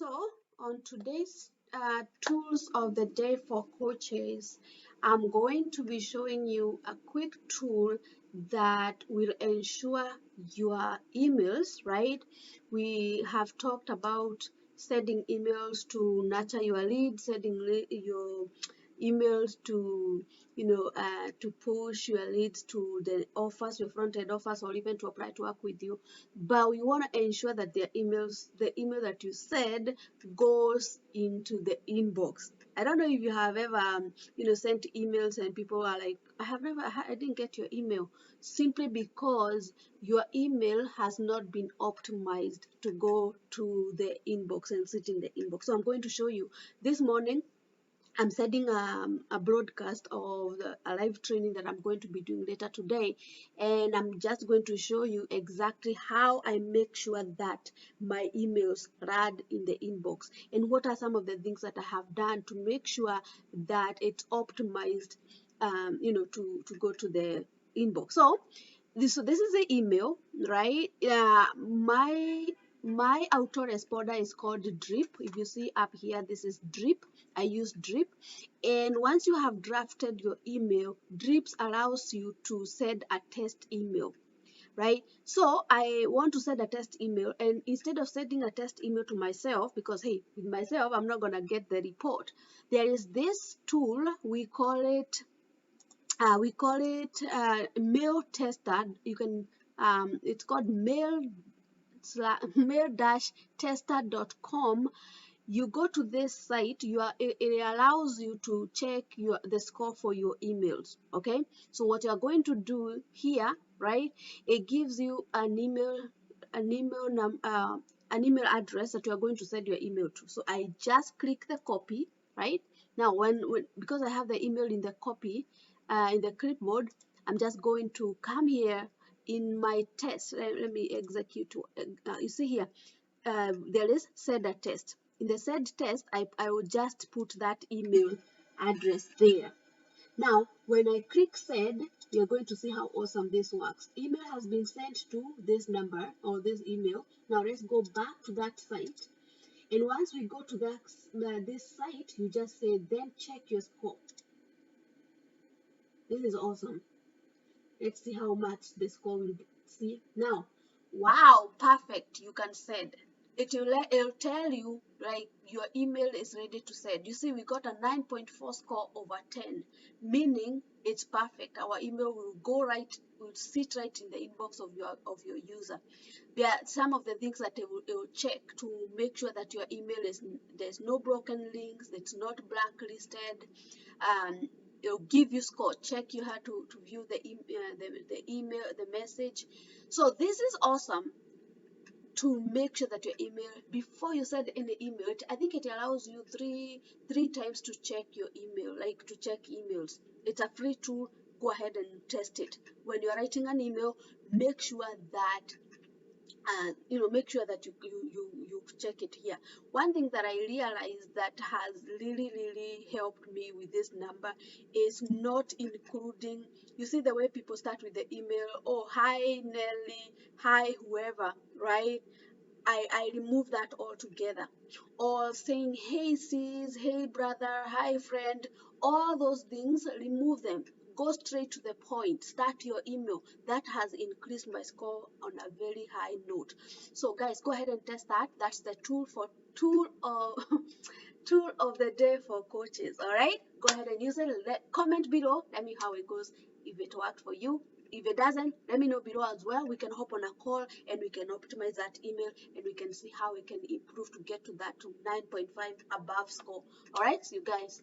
So, on today's tools of the day for coaches, I'm going to be showing you a quick tool that will ensure your emails, right? We have talked about sending emails to nurture your leads, sending your emails to to push your leads to the offers, your front end offers, or even to apply to work with you. But we want to ensure that the email that you send goes into the inbox. I don't know if you have ever sent emails and people are like, I didn't get your email, simply because your email has not been optimized to go to the inbox and sit in the inbox. So I'm going to show you this morning. I'm sending a broadcast of a live training that I'm going to be doing later today, and I'm just going to show you exactly how I make sure that my emails run in the inbox, and what are some of the things that I have done to make sure that it's optimized, to go to the inbox. So this is the email, right? My autoresponder is called Drip. If you see up here, this is Drip. I use Drip. And once you have drafted your email, Drips allows you to send a test email, right? So I want to send a test email, and instead of sending a test email to myself, because hey, with myself I'm not gonna get the report, there is this tool. We call it mail tester. You can it's called mail-tester.com. You go to this site, it allows you to check the score for your emails. Okay, so what you're going to do here, right, it gives you an email address that you're going to send your email to. So I just click the copy. Right now, because I have the email in the copy, in the clipboard, I'm just going to come here in my test. Let me execute. You see here, there is send a test. In the send test, I will just put that email address there. Now, when I click send, you're going to see how awesome this works. Email has been sent to this number or this email. Now let's go back to that site. And once we go to this site, you just say, then check your score. This is awesome. Let's see how much the score will be. See now, wow, perfect. You can send. It'll tell you like your email is ready to send. You see, we got a 9.4 score over 10, meaning it's perfect. Our email will sit right in the inbox of your user. There are some of the things that it will check to make sure that your email there's no broken links, it's not blacklisted. It'll give you score. Check you how to view the email, the message. So this is awesome to make sure that your email, before you send any email, I think it allows you three times to check your email, like to check emails. It's a free tool. Go ahead and test it. When you're writing an email, make sure that make sure that you check it here. One thing that I realized that has really helped me with this number is not including, you see the way people start with the email, oh, hi Nelly, hi whoever, right? I remove that altogether. Or saying, hey sis, hey brother, hi friend, all those things, remove them. Go straight to the point. Start your email. That has increased my score on a very high note. So guys, go ahead and test that. That's the tool of tool of the day for coaches. All right, go ahead and use it. Comment below. Let me know how it goes. If it worked for you, if it doesn't, let me know below as well. We can hop on a call and we can optimize that email and we can see how we can improve to get to that 9.5 above score. All right, so you guys,